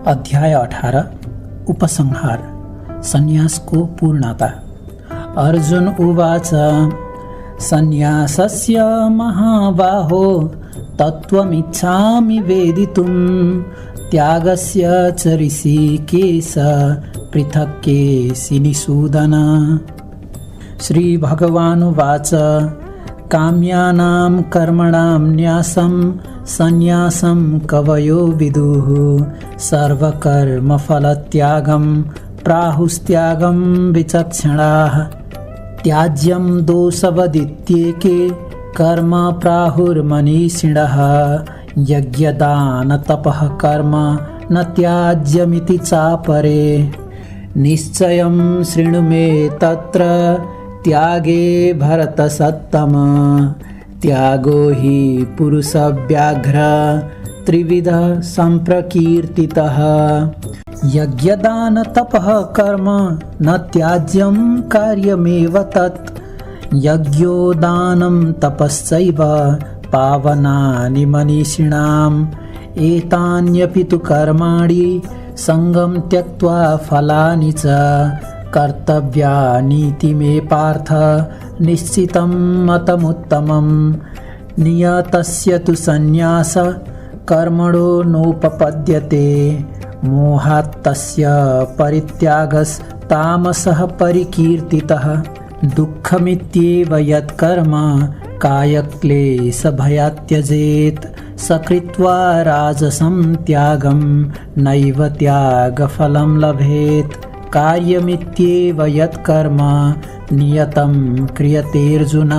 अध्याय 18 उपसंहार संन्यासको पूर्णता। अर्जुन उवाच संन्यासस्य महाबाहो तत्त्वमिच्छामि वेदितुं त्यागस्य च ऋषिकेश पृथक् केशिनिषूदन। श्रीभगवानुवाच काम्यानां कर्मणां न्यासं संन्यासं कवयो विदुः सर्वकर्मफलत्यागं प्राहुस्त्यागं विचक्षणाः। त्याज्यं दोषवदित्येके कर्म प्राहुर्मनीषिणः यज्ञदानतपः कर्म न त्याज्यमिति चापरे। निश्चयं शृणु मे तत्र त्यागे भरतसत्तम त्यागो हि पुरुषव्याघ्र त्रिविधः सम्प्रकीर्तितः। यज्ञदानतपः कर्म न त्याज्यं कार्यमेव तत् यज्ञो दानं तपश्चैव पावनानि मनीषिणाम्। एतान्यपि तु कर्माणि सङ्गं त्यक्त्वा फलानि च कर्तव्यानीति मे पार्थ निश्चितं मतमुत्तमम्। नियतस्य तु संन्यास कर्मणो नोपपद्यते मोहात् तस्य परित्यागस्तामसः परिकीर्तितः। दुःखमित्येव यत्कर्म कायक्लेशभयात् त्यजेत् स कृत्वा राजसं त्यागं नैव त्यागफलं लभेत्। कार्यमित्येव यत्कर्म नियतं क्रियतेऽर्जुन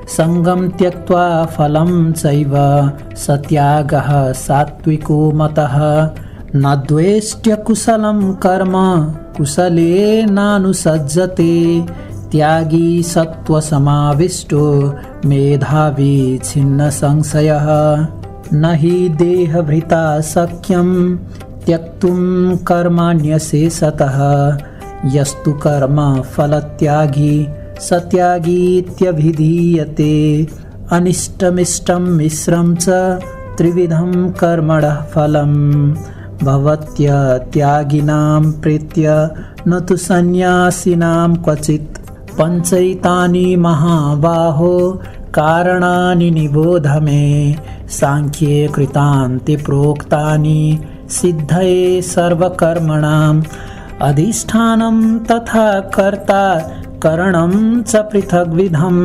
सङ्गं त्यक्त्वा फलं चैव स त्यागः सात्विको मतः। न द्वेष्ट्य कुशलं कर्म कुशलेनानुसज्जते त्यागी सत्त्वसमाविष्टो मेधावी छिन्न संशयः। न हि देहभृता शक्यं त्यक्तुं कर्माण्यशेषतः यस्तु कर्म फलत्यागी स त्यागीत्यभिधीयते। अनिष्टमिष्टं मिश्रं च त्रिविधं कर्मणः फलम् भवत्यत्यागिनां प्रीत्य न तु संन्यासिनां क्वचित्। पञ्चैतानि महाबाहो कारणानि निबोध मे सांख्ये कृतान्ति प्रोक्तानि सिद्धये सर्वकर्मणाम्। अधिष्ठानं तथा कर्ता करणं च पृथग्विधं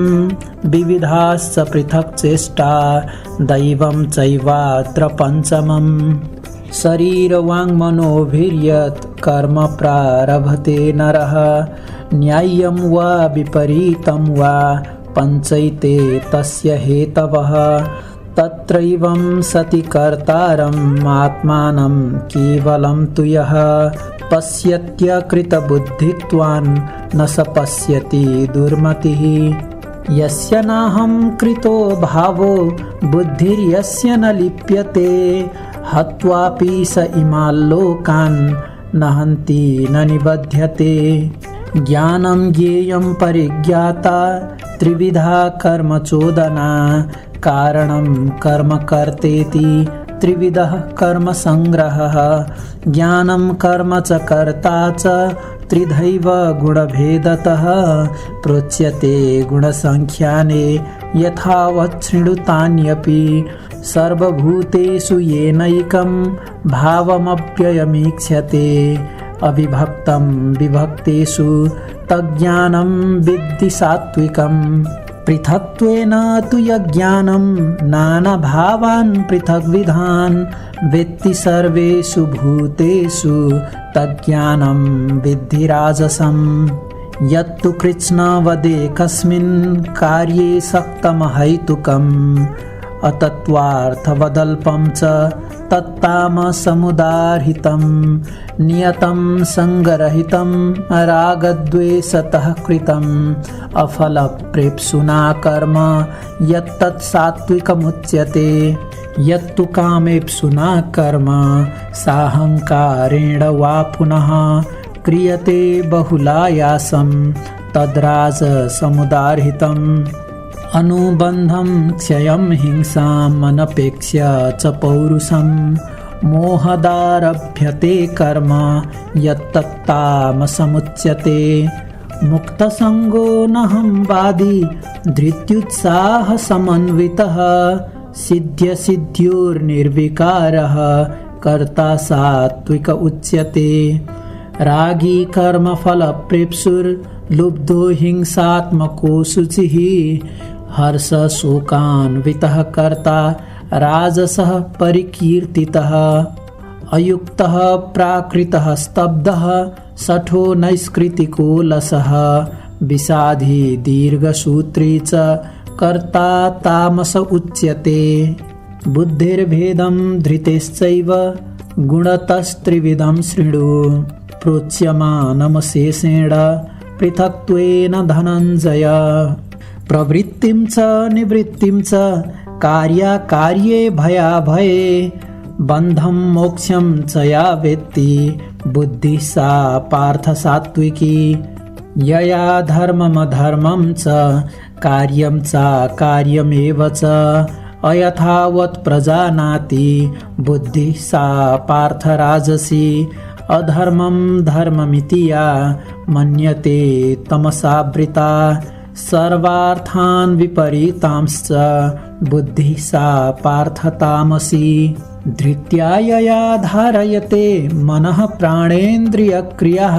विविधाश्च पृथक् चेष्टा दैवं चैवात्र पञ्चमम्। शरीरवाङ्मनोभिर्यत् कर्म प्रारभते नरः न्याय्यं वा विपरीतं वा पञ्चैते तस्य हेतवः। तत्रैवं सति कर्तारम् आत्मानं केवलं तु यः पश्यत्यकृतबुद्धित्वान् न स पश्यति दुर्मतिः। यस्य नाहं कृतो भावो बुद्धिर्यस्य न लिप्यते हत्वापि स इमाल्लोकान् न हन्ति न निबध्यते। ज्ञानं ज्ञेयं परिज्ञाता त्रिविधा कर्मचोदना कारणं कर्म कर्तेति त्रिविधः कर्म संग्रहः। ज्ञानं कर्म च कर्ता च त्रिधैव गुणभेदतः प्रोच्यते गुणसंख्याने यथावत् शृणुतान्यपि। सर्वभूतेषु येनैकं भावमप्ययमीक्ष्यते अविभक्तं विभक्तेषु तज्ज्ञानं विद्धि सात्विकम्। पृथक्त्वेन तु यज्ञानं नानाभावान् पृथग्विधान् वेत्ति सर्वेषु भूतेषु तज्ज्ञानं विद्धि राजसम्। यत्तु कृत्स्नवदेकस्मिन् कार्ये सक्तमहैतुकम् अतत्त्वार्थवदल्पं च तत्तामसमुदाहृतं। नियतं सङ्गरहितं रागद्वेषतः कृतम् अफलप्रेप्सुना कर्म यत्तत् सात्विकमुच्यते। यत्तु कामेप्सुना कर्म साहङ्कारेण वा पुनः क्रियते बहुलायासं तद्राजसमुदाहृतम्। अनुबन्धं क्षयं हिंसाम् अनपेक्ष्य च पौरुषम् मोहदारभ्यते कर्म यत्तत्तामसमुच्यते। मुक्तसङ्गो नहं वादी धृत्युत्साहसमन्वितः सिद्ध्यसिद्ध्योर्निर्विकारः कर्ता सात्विक उच्यते। रागी कर्मफलप्रेप्सुर्लुब्धो हिंसात्मको शुचिः हर्षशोकान्वितः कर्ता राजसः परिकीर्तितः। अयुक्तः प्राकृतः स्तब्धः शठो नैष्कृतिको लसः विषादी दीर्घसूत्री च कर्ता तामस उच्यते। बुद्धिर्भेदं धृतेश्चैव गुणतस्त्रिविधं शृणु प्रोच्यमानमशेषेण पृथक्त्वेन धनञ्जय। प्रवृत्तिं च निवृत्तिं च कार्याकार्ये भयाभये बन्धं मोक्षं च या वेत्ति बुद्धिः सा पार्थ सात्विकी। यया धर्ममधर्मं च कार्यं च कार्यमेव च अयथावत् प्रजानाति बुद्धिः सा पार्थ राजसी। अधर्मं धर्ममिति या मन्यते तमसावृता सर्वार्थान् विपरीतांश्च बुद्धिः सा पार्थ तामसी। धृत्या यया धारयते मनः प्राणेन्द्रियक्रियः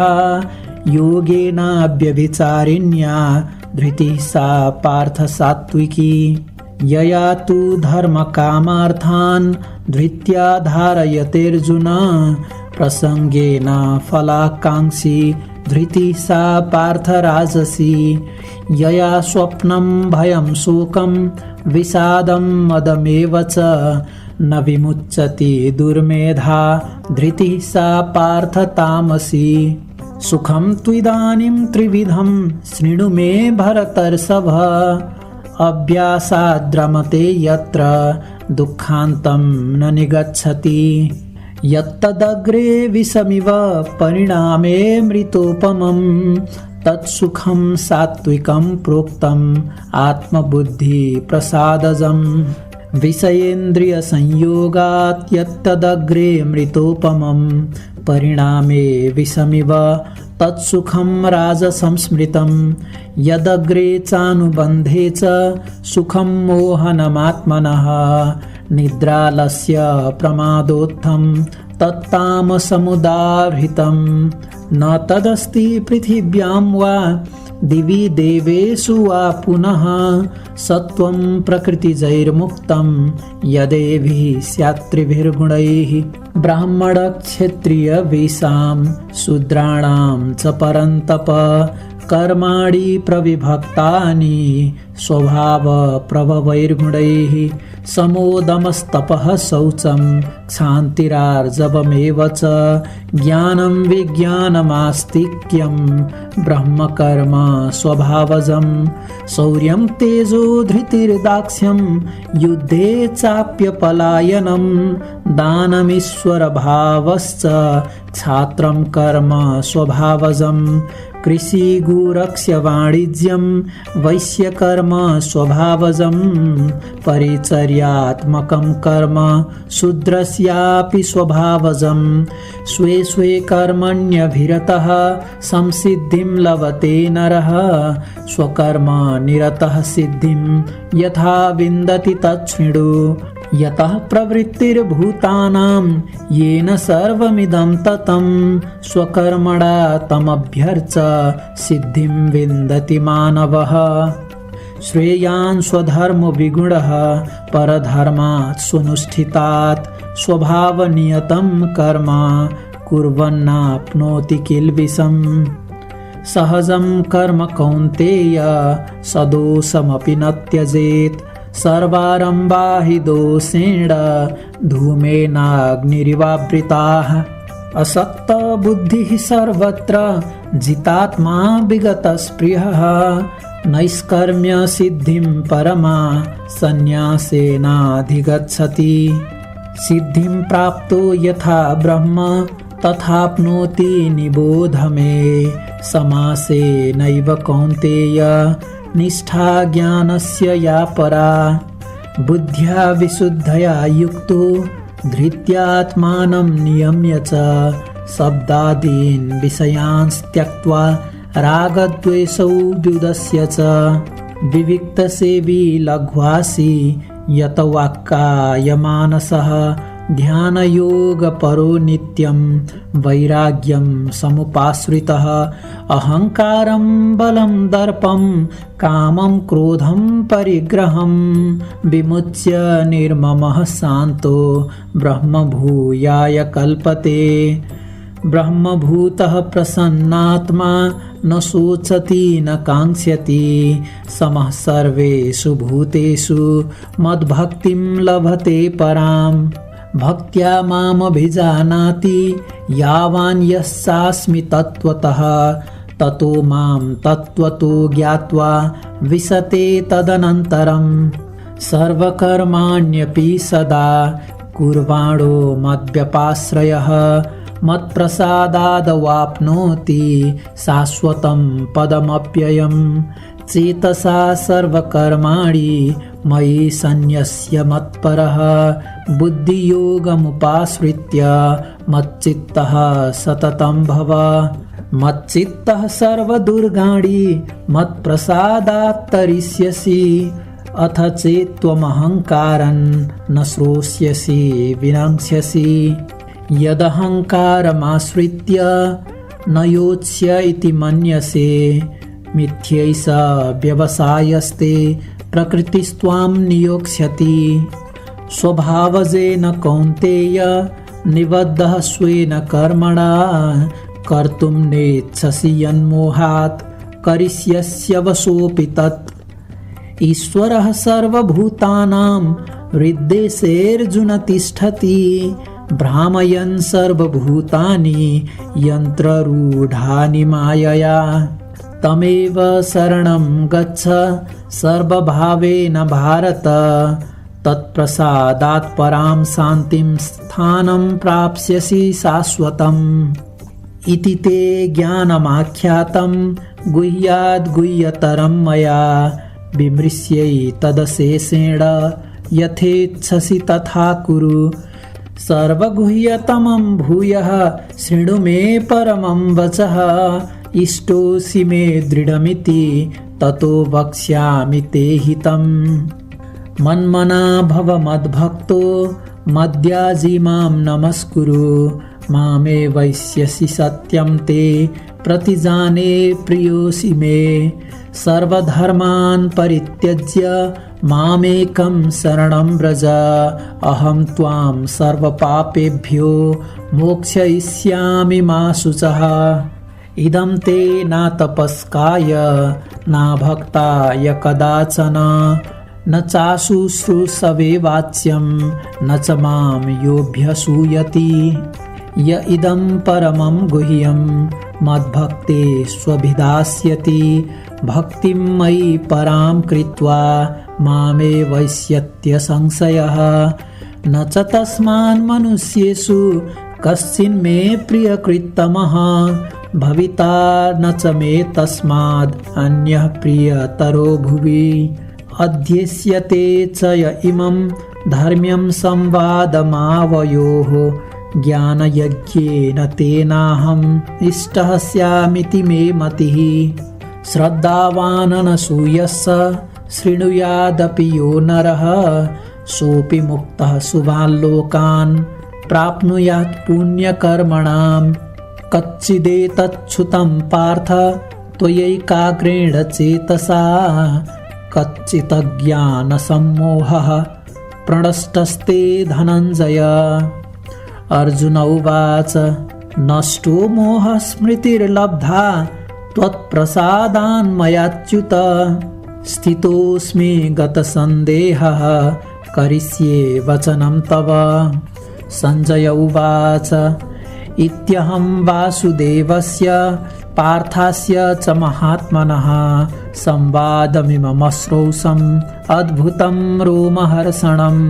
योगेनाव्यभिचारिण्या धृतिः सा पार्थ सात्विकी। यया तु धर्मकामार्थान् धृत्या धारयतेऽर्जुन प्रसंगेन फलाकांक्षी धृतिः सा पार्थ राजसी। यया स्वप्नं भयं शोकं विषादं मदमेव च न विमुच्यते दुर्मेधा धृतिः सा पार्थ तामसी। सुखं त्विदानीं त्रिविधं शृणु मे भरतर्षभ अभ्यासाद्रमते यत्र दुःखान्तं न निगच्छति। यत्तदग्रे विषमिव परिणामे मृतोपमं तत्सुखं सात्विकं प्रोक्तम् आत्मबुद्धिप्रसादजम्। विषयेन्द्रियसंयोगात् यत्तदग्रे मृतोपमं परिणामे विषमिव तत्सुखं राजसंस्मृतं। यदग्रे चानुबन्धे च सुखं मोहनमात्मनः निद्रालस्य प्रमादोत्थं तत्तामसमुदाहृतं। न तदस्ति पृथिव्यां वा दिवि देवेषु वा पुनः सत्वं प्रकृतिजैर्मुक्तं यदेभिः स्यात्त्रिभिर्गुणैः। ब्राह्मणक्षत्रियवेषां शूद्राणां च परन्तप कर्माणि प्रविभक्तानि स्वभावप्रभवैर्गुणैः। समोदमस्तपः शौचं क्षान्तिरार्जवमेव च ज्ञानं विज्ञानमास्तिक्यं ब्रह्मकर्म स्वभावजं। शौर्यं तेजो धृतिर्दाक्ष्यं युद्धे चाप्यपलायनं दानमीश्वरभावश्च क्षात्रं कर्म स्वभावजं। कृषि गोरक्ष्य वाणिज्यं वैश्यकर्म स्वभावजं। परिचर्यात्मकं कर्म शूद्रस्यापि स्वभावजं। स्वे स्वे कर्मण्यभिरतः संसिद्धिं लभते नरः स्वकर्म निरतः सिद्धिं यथा विन्दति तच्छृणु। यतः प्रवृत्तिर्भूतानां येन सर्वमिदं ततं स्वकर्मणा तमभ्यर्च्य सिद्धिं विन्दति मानवः। श्रेयान् स्वधर्मो विगुणः परधर्मात् स्वनुष्ठितात् स्वभावनियतं कर्म कुर्वन्नाप्नोति किल्बिषम्। सहजं कर्म कौन्तेय सदोषमपि न त्यजेत् सर्वारम्भा हि दोषेण धूमेनाग्निरिवावृताः। असक्तबुद्धिः सर्वत्र जितात्मा विगतस्पृहः नैष्कर्म्य सिद्धिं परमा संन्यासेनाधिगच्छति। सिद्धिं प्राप्तो यथा ब्रह्म तथाप्नोति निबोध मे समासेनैव कौन्तेय निष्ठा ज्ञानस्य या परा। बुद्ध्या विशुद्धया युक्तो धृत्यात्मानं नियम्य च शब्दादीन् विषयान् त्यक्त्वा रागद्वेषौ द्युदस्य च विविक्तसेवी लघ्वासी यतवाक्कायमानसः ध्यानयोगपरो नित्यं वैराग्यं समुपाश्रितः अहङ्कारं बलं दर्पं कामं क्रोधं परिग्रहं विमुच्य निर्ममः शान्तो ब्रह्मभूयाय कल्पते ब्रह्मभूतः प्रसन्नात्मा न शोचति न काङ्क्षति समः सर्वेषु भूतेषु मद्भक्तिं लभते पराम् भक्त्या मामभिजानाति यावान् यस्सास्मि तत्त्वतः ततो मां तत्त्वतो ज्ञात्वा विशते तदनन्तरम् सर्वकर्माण्यपि सदा कुर्वाणो मद्व्यपाश्रयः मत्प्रसादादवाप्नोति शाश्वतं पदमप्ययम् चेतसा सर्वकर्माणि मयि सन्न्यस्य मत्परः बुद्धियोगमुपाश्रित्य मच्चित्तः सततं भव मच्चित्तः सर्वदुर्गाणि मत्प्रसादात् तरिष्यसि अथ चेत्त्वमहङ्कारं न श्रोष्यसि विनङ्क्ष्यसि यदहङ्कारमाश्रित्य न योत्स्य इति मन्यसे मिथ्यैष व्यवसायस्ते प्रकृतिस्त्वां नियोक्ष्यति स्वभावजेन कौन्तेय निबद्धः स्वेन कर्मणा कर्तुं नेच्छसि यन्मोहात् करिष्यस्य वशोऽपि तत् ईश्वरः सर्वभूतानां हृद्देशेऽर्जुन तिष्ठति भ्रामयन् सर्वभूतानि यन्त्ररूढानि मायया तमेव शरणं गच्छ सर्वभावेन भारत तत्प्रसादात् परां शान्तिं स्थानं प्राप्स्यसि शाश्वतम् इति ते ज्ञानमाख्यातं गुह्याद्गुह्यतरं मया विमृश्यै तदशेषेण यथेच्छसि तथा कुरु सर्वगुह्यतमं भूयः शृणु मे परमं वचः इष्टोऽसि मे दृढमिति ततो वक्ष्यामि ते हितम् मन्मना भव मद्भक्तो मद्याजी मां नमस्कुरु मामे वैष्यसि सत्यं ते प्रतिजाने प्रियोऽसि मे सर्वधर्मान् परित्यज्य मामेकं शरणं व्रज अहं त्वां सर्वपापेभ्यो मोक्षयिष्यामि मा शुचः इदं ते न तपस्काय न भक्ताय कदाचन न चाशुश्रूषवे वाच्यं न च मां योऽभ्यसूयति य इदं परमं गुह्यं मद्भक्ते स्वभिधास्यति भक्तिं मयि परां कृत्वा मामे वैष्यत्य संशयः न च तस्मान् मनुष्येषु कश्चिन्मे प्रियकृत्तमः भविता न च मे तस्माद् अन्यः प्रियतरो भुवि अध्यस्यते च य इमं धर्म्यं संवादमावयोः ज्ञानयज्ञेन तेनाहम् इष्टः स्यामिति मे मतिः श्रद्धावाननसूयस्य शृणुयादपि यो नरः सोऽपि मुक्तः शुभान् लोकान् प्राप्नुयात् पुण्यकर्मणाम् कच्चिदेतच्छ्रुतं पार्थ त्वयैकाग्रेण चेतसा कच्चिदज्ञानसम्मोहः प्रणष्टस्ते धनञ्जय अर्जुन उवाच नष्टो मोहः स्मृतिर्लब्धा त्वत्प्रसादान्मयाच्युत स्थितोऽस्मि गतसन्देहः करिष्ये वचनं तव सञ्जय उवाच इत्यहं वासुदेवस्य पार्थस्य च महात्मनः संवादमिममश्रौषम् अद्भुतं रोमहर्षणम्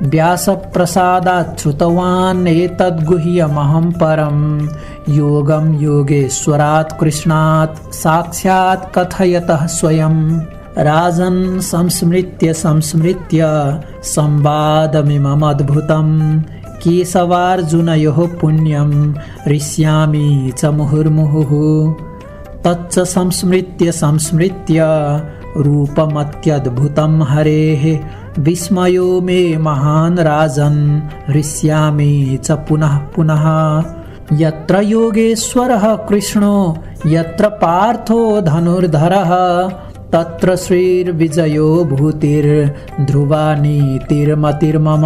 व्यासप्रसादात् श्रुतवान् एतद्गुह्यमहं परं योगं योगेश्वरात् कृष्णात् साक्षात् कथयतः स्वयं राजन् संस्मृत्य संवादमिममद्भुतं केशवार्जुनयोः पुण्यं हृष्यामि च मुहुर्मुहुः तच्च संस्मृत्य रूपमत्यद्भुतं हरेः विस्मयो मे महान् राजन् हृष्यामि च पुनः पुनः यत्र योगेश्वरः कृष्णो यत्र पार्थो धनुर्धरः तत्र श्रीर्विजयो भूतिर्ध्रुवा नीतिर्मतिर्मम।